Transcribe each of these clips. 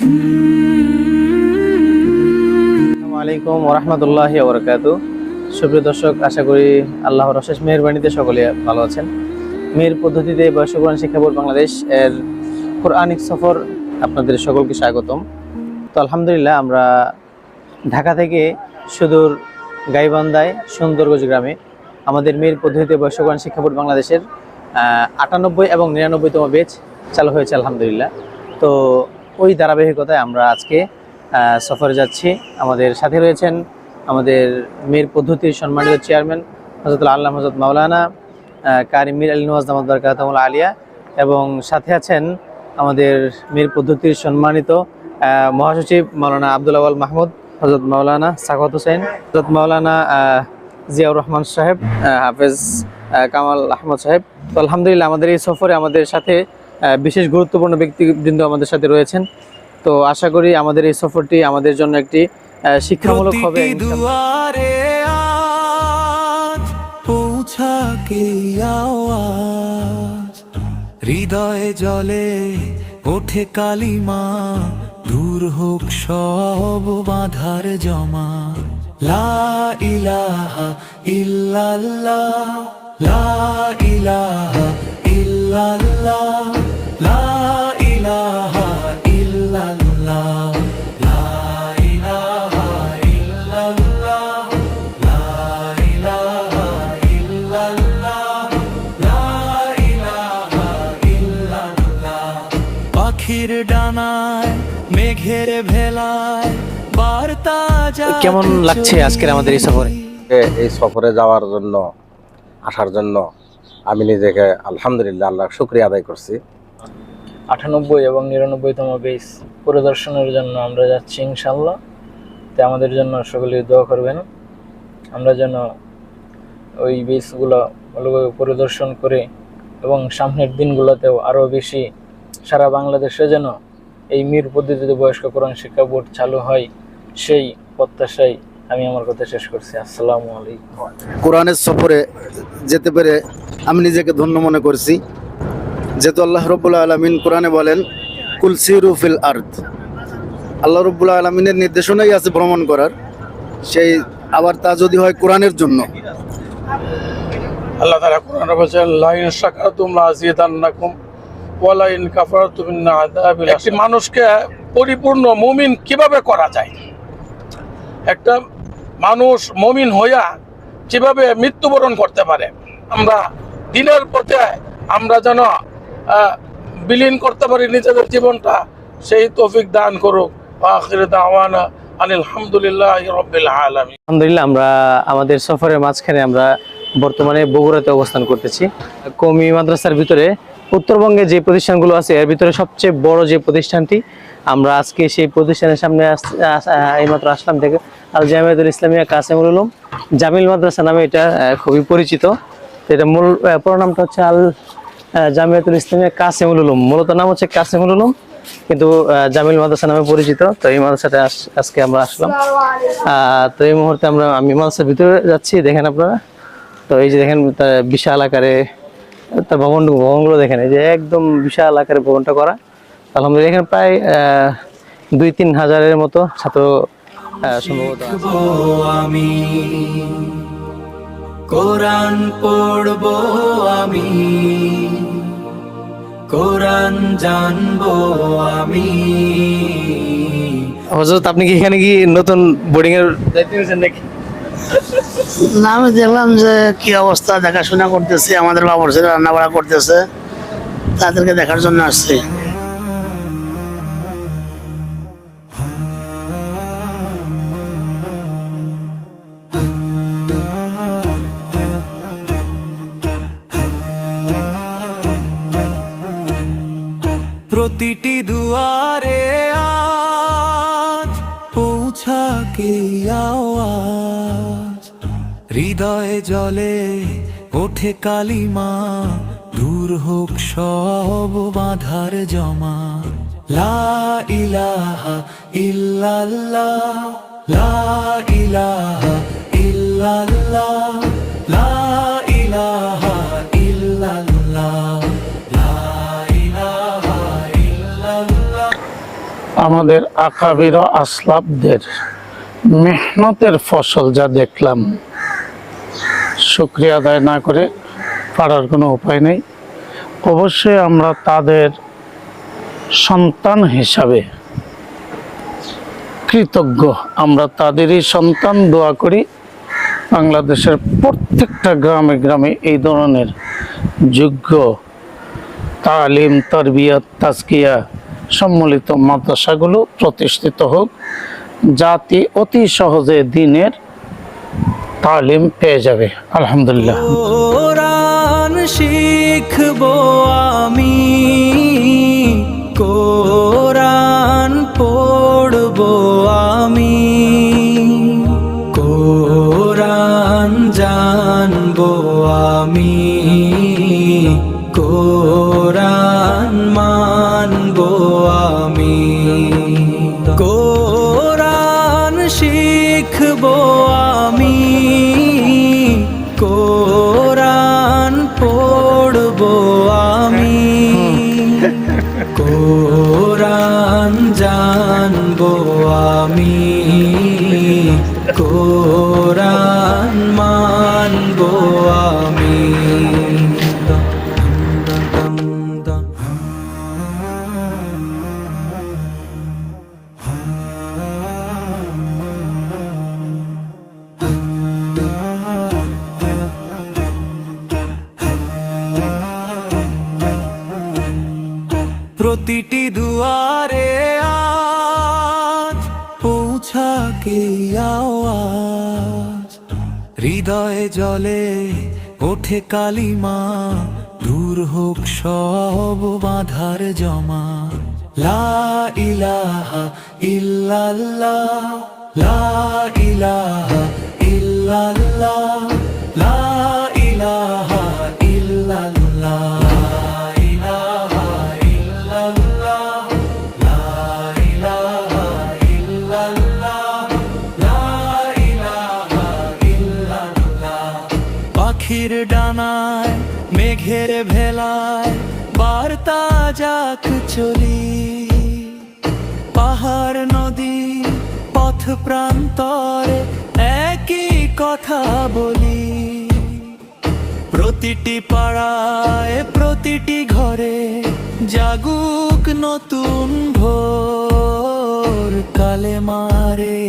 আসসালামু আলাইকুম ওয়া রাহমাতুল্লাহি ওয়া বারাকাতুহু। সুপ্রিয় দর্শক, আশা করি আল্লাহর অশেষ মেহেরবানিতে সকলে ভালো আছেন। মেয়ের পদ্ধতিতে বয়স কোরআন শিক্ষা বোর্ড বাংলাদেশ এর কোরআনিক সফর আপনাদের সকলকে স্বাগতম। তো আলহামদুলিল্লাহ, আমরা ঢাকা থেকে সুদূর গাইবান্ধায় সুন্দরগঞ্জ গ্রামে আমাদের মেয়ের পদ্ধতিতে বয়স কোরআন শিক্ষা বোর্ড বাংলাদেশের 98 এবং 99তম ব্যাচ চালু হয়েছে আলহামদুলিল্লাহ। তো ওই ধারাবাহিকতায় আমরা আজকে সফরে যাচ্ছি। আমাদের সাথে রয়েছেন আমাদের মেয়ের পদ্ধতির সম্মানিত চেয়ারম্যান হযরতুল আল্লামা হযরত মাওলানা কারি মীর আলী নওয়াজ দামাত বারাকাতুহুল আলিয়া, এবং সাথে আছেন আমাদের মেয়ের পদ্ধতির সম্মানিত মহাসচিব মাওলানা আব্দুল আওয়াল মাহমুদ, হযরত মাওলানা সাখাওয়াত হোসেন, হযরত মাওলানা জিয়াউর রহমান সাহেব, হাফেজ কামাল আহমদ সাহেব। তো আলহামদুলিল্লাহ, আমাদের এই সফরে আমাদের সাথে বিশেষ গুরুত্বপূর্ণ ব্যক্তিবৃন্দ আমাদের সাথে রয়েছেন। তো আশা করি আমাদের এই সফরটি আমাদের জন্য একটি শিক্ষামূলক হবে। হৃদয়ে জলে ওঠে কালিমা, দূর হোক সব বাধার জমা। লা ইলাহা ইল্লাল্লাহ, লা ইলাহা ইল্লাল্লাহ, লা ইলাহা ইল্লাল্লাহ, লা ইলাহা ইল্লাল্লাহ, লা ইলাহা ইল্লাল্লাহ, লা ইলাহা ইল্লাল্লাহ। পাখির ডানায় মেঘের ভেলায় বার্তা যায়। কেমন লাগছে আজকের আমাদের এই সফরে? এই সফরে যাওয়ার জন্য, আসার জন্য আমি নিজেকে আলহামদুলিল্লাহ আল্লাহর শুকরিয়া আদায় করছি। 98 এবং 99তম বেস পরিদর্শনের জন্য আমরা যাচ্ছি ইনশাআল্লাহ। তো আমাদের জন্য সকলে দোয়া করবেন, আমরা যেন ওই বেসগুলো ভালোভাবে পরিদর্শন করে এবং সামনের দিনগুলোতেও আরও বেশি সারা বাংলাদেশে যেন এই মীর পদ্ধতিতে বয়স্ক কোরআন শিক্ষা বোর্ড চালু হয়, সেই প্রত্যাশায় আমি আমার কথা শেষ করছি। আসসালামু আলাইকুম। কোরআনের সফরে যেতে পেরে আমি নিজেকে ধন্য মনে করছি, যেহেতু আল্লাহ রব্বুল আলামিন কোরআনে বলেন কুল সিরু ফিল আরদ। আল্লাহ রব্বুল আলামিনের নির্দেশনাই আছে ভ্রমণ করার, সেই আবার তা যদি হয় কোরআনের জন্য। আল্লাহ তাআলা কোরআনে বলেন লা ইন শাকারতুম লা আযীদান্নাকুম ওয়া লা ইন কাফারতুম ইন্না আযাবি। একটি মানুষকে পরিপূর্ণ মুমিন কিভাবে করা যায়, একটা মানুষ মুমিন হইয়া কিভাবে মৃত্যুবরণ করতে পারে, আমরা দিনের পথে আমরা যেন বিলীন করতে পারি নিজেদের জীবনটা, সেই তৌফিক দান করুক। আখির দাওয়ানা আনিল হামদুলিল্লাহি রাব্বিল আলামিন। আলহামদুলিল্লাহ, আমরা আমাদের সফরের মাঝখানে আমরা বর্তমানে বগুড়াতে অবস্থান করতেছি। কওমি মাদ্রাসার ভিতরে উত্তরবঙ্গে যে প্রতিষ্ঠানগুলো আছে এর ভিতরে সবচেয়ে বড় যে প্রতিষ্ঠানটি, আমরা আজকে সেই প্রতিষ্ঠানের সামনে এইমাত্র আসলাম থেকে আল জামিয়াতুল ইসলামিয়া কাসেমুল উলুম জামিল মাদ্রাসা নামে এটা খুবই পরিচিত। এটা মূল পুরো নামটা হচ্ছে আল জামিয়াতুল ইসলামিয়া কাসেমুল উলুম, মূলত নাম হচ্ছে কাসেমুল উলুম, কিন্তু জামিল মাদ্রাসা নামে পরিচিত। তো এই মাদ্রাসাতে আজকে আমরা আসলাম। তো এই মুহূর্তে আমি মাদ্রাসার ভিতরে যাচ্ছি, দেখেন আপনারা। তো এই যে দেখেন বিশাল আকারে তার ভবনগুলো দেখেন, এই যে একদম বিশাল আকারে ভবনটা করা। আলহামদুলিল্লাহ, এখানে প্রায় 2-3 হাজারের মতো ছাত্র সম্ভবত আমি কোরআন পড়বো, আমি কোরআন জানবো, আমি। হযরত, আপনি কি এখানে কি নতুন বোর্ডিং এর দায়িত্ব নিয়েছেন নাকি? না, আমি দেখলাম যে কি অবস্থা, দেখাশোনা করতেছে, আমাদের বাবুর ছেলে রান্না বাড়া করতেছে, তাদেরকে দেখার জন্য আসছি। প্রতিটি দুয়ারে আজ পৌঁছাকে আওয়াজ, হৃদয়ে জলে ওঠে কালিমা, দূর হোক সব বাধার জমা। লা ইলাহা ইল্লাল্লাহ, লা ইলাহা ইল্লাল্লাহ, লা ইলাহা ইল্লাল্লাহ, লা ইলাহা ইল্লাল্লাহ। আমাদের আকাবির আসলাফদের মেহনতের ফসল যা দেখলাম, শুকরিয়া আদায় না করে পারার কোনো উপায় নেই। অবশ্যই আমরা তাদের সন্তান হিসাবে কৃতজ্ঞ, আমরা তাদেরই সন্তান। দোয়া করি বাংলাদেশের প্রত্যেকটা গ্রামে গ্রামে এই ধরনের যোগ্য তালিম, তারবিয়াত, তাজকিয়া সম্মিলিত মাদ্রাসাগুলো প্রতিষ্ঠিত হোক, জাতি অতি সহজে দ্বীনের তালিম পেয়ে যাবে। আলহামদুলিল্লাহ। কোরআন শিখবো আমি, কোরআন পড়বো আমি, কোরআন জানবো আমি, কোরআন মানবো আমি, কোরআন শিখবো আমি, কোরআন পড়বো আমি, কোরআন জানবো আমি, কোরআন মানবো আমি। প্রতিটি দুয়ারে আজ পৌঁছাকে আওয়াজ, হৃদয়ে জলে ওঠে কালিমা, দূর হোক সব বাধার জমা। লা ইলাহা ইল্লাল্লাহ, লা ইলাহা ইল্লাল্লাহ, লা ইলাহা ইল্লাল্লাহ। পাখির ডানায় মেঘের ভেলায় বার্তা যাক চলি, পাহাড় নদী পথ প্রান্তরে একই কথা বলি। প্রতিটি পাড়ায় প্রতিটি ঘরে জাগুক নতুন ভোর, কালেমারে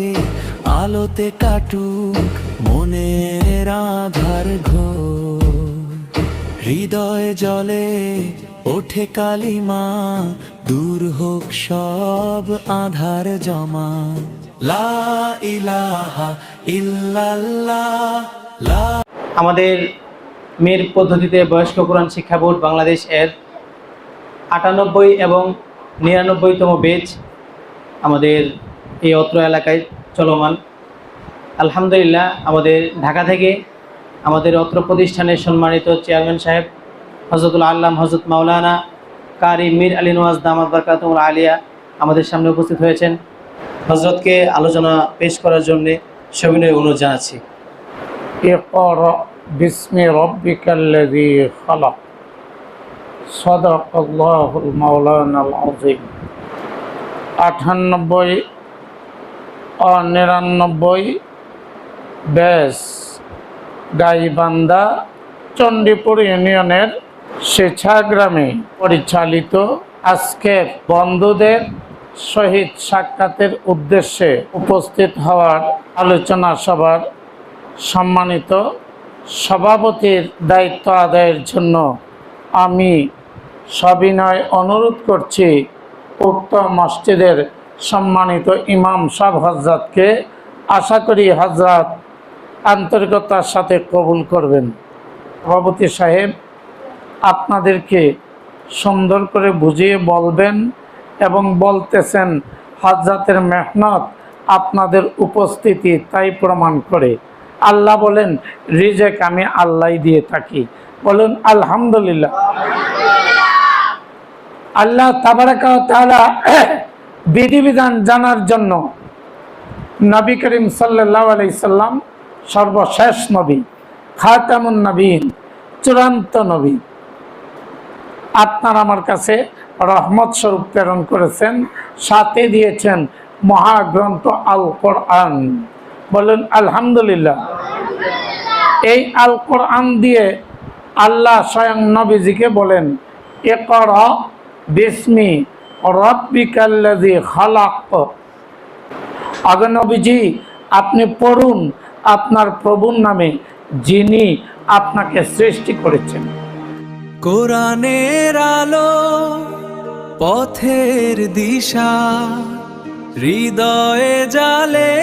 আলোতে কাটুক মনের আধার ঘোর। হৃদয় জলে ওঠে কালিমা, দূর হোক সব আধার জমা। লা ইলাহা ইল্লাল্লাহ, লা। আমাদের মের পদ্ধতিতে বয়স্ক কোরআন শিক্ষা বোর্ড বাংলাদেশ এর 98 এবং 99তম ব্যাচ আমাদের এই অত্র এলাকায় চলমান। আলহামদুলিল্লাহ, আমাদের ঢাকা থেকে আমাদের অত্র প্রতিষ্ঠানের সম্মানিত চেয়ারম্যান সাহেব হযরতুল আল্লাম হযরত মাওলানা কারি মীর আলী নওয়াজ দামাত বারকাতুহুল আলিয়া আমাদের সামনে উপস্থিত হয়েছেন। হযরতকে আলোচনা পেশ করার জন্য সবিনয় অনুরোধ জানাচ্ছি। ইকরা বিসমি রাব্বিকাল্লাযী খালাক, সাদাকাল্লাহুল মাওলানাল আযীম। 98 ও 99 ব্যাচ গাইবান্ধা চণ্ডীপুর ইউনিয়নের শেছা গ্রামে পরিচালিত আজকের বন্ধুদের সহিত সাক্ষাতের উদ্দেশ্যে উপস্থিত হওয়ার আলোচনা সভার সম্মানিত সভাপতির দায়িত্ব আদায়ের জন্য আমি সবিনয় অনুরোধ করছি উক্ত মসজিদের সম্মানিত ইমাম সাহেব হযরতকে। আশা করি হযরত আন্তরিকতার সাথে কবুল করবেন। সভাপতি সাহেব আপনাদেরকে সুন্দর করে বুঝিয়ে বলবেন এবং বলতেছেন হযরতের মেহনত আপনাদের উপস্থিতি তাই প্রমাণ করে। আল্লাহ বলেন রিজেক আমি আল্লাহই দিয়ে থাকি, বলুন আলহামদুলিল্লাহ। আল্লাহ তাবারাকা ওয়া তাআলা বিধিবিধান জানার জন্য নবী করিম সাল্লাল্লাহু আলাইহি সাল্লাম সর্বশেষ নবী, খাতামুন নবীন, চূড়ান্ত নবী। আপনার আমার কাছে রহমত স্বরূপ প্রেরণ করেছেন, সাথে দিয়েছেন মহাগ্রন্থ আল কোরআন। বলেন আলহামদুলিল্লাহ। এই আল কোরআন দিয়ে আল্লাহ স্বয়ং নবীজিকে বলেন, ইকরা বিসমি রাব্বিকাল্লাযী খালাক। আগে নবীজি, আপনি পড়ুন আপনার প্রভুর নামে, যিনি আপনাকে সৃষ্টি করেছেন। কোরআনের আলো পথের দিশা, হৃদয়ে জালে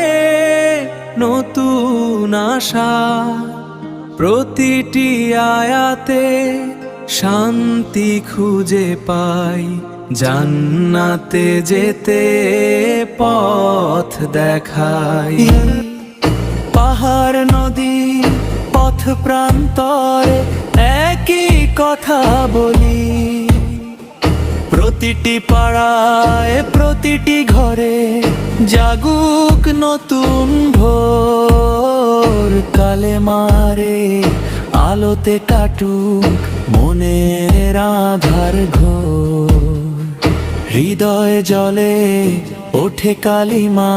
নতুন আশা, প্রতিটি আয়াতে শান্তি খুঁজে পাই, জান্নাতে যেতে পথ দেখাই। পাহাড় নদী পথ প্রান্তরে একই কথা বলি, প্রতিটি পাড়ায় প্রতিটি ঘরে জাগুক নতুন ভোর, কালেমারে আলোতে কাটুক মনের আধার ঘোর, হৃদয় জলে ওঠে কালিমা,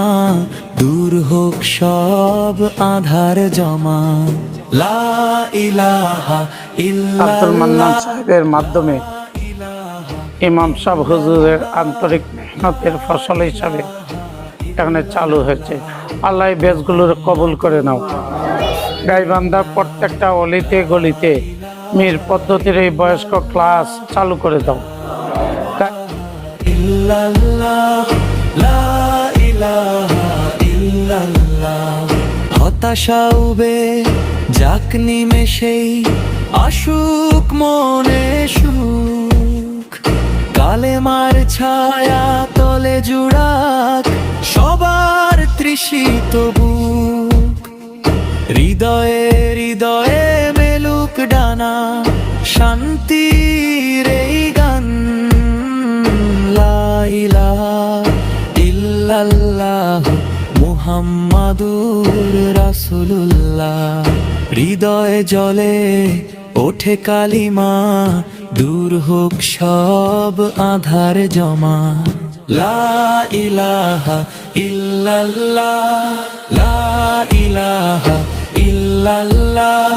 দূর হোক সব আধার জমা। লা ইলাহা আব্দুল মান্নান ইল্লাল্লাহ সাহেবের মাধ্যমে ইমাম সাহেব হুজুরের আন্তরিক মেহনতের ফসল হিসাবে এখানে চালু হয়েছে। আল্লাহ এই বেশগুলোর কবুল করে নাও। গাইবান্ধার প্রত্যেকটা অলিতে গলিতে মীর পদ্ধতির এই বয়স্ক ক্লাস চালু করে দাও। ইল্লাল্লাহ, লা ইলাহা ইল্লাল্লাহ। হতাশা উবে যাক নিমেষেই, আসুক মনে সুখ, কালেমার ছায়া তলে জুড়াক সবার তৃষিত বুক, হৃদয়ে হৃদয়ে মেলুক ডানা শান্তির এই গান। লা ইলাহা ইল্লাল্লাহ মুহাম্মাদুর রাসূলুল্লাহ, হৃদয় জলে ওঠে কালিমা, দূর হোক সব আধার জমা। লা ইলাহা ইল্লাল্লাহ, লা ইলাহা ইল্লাল্লাহ,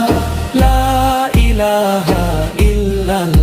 লা ইলাহা ইল্লাল্লাহ।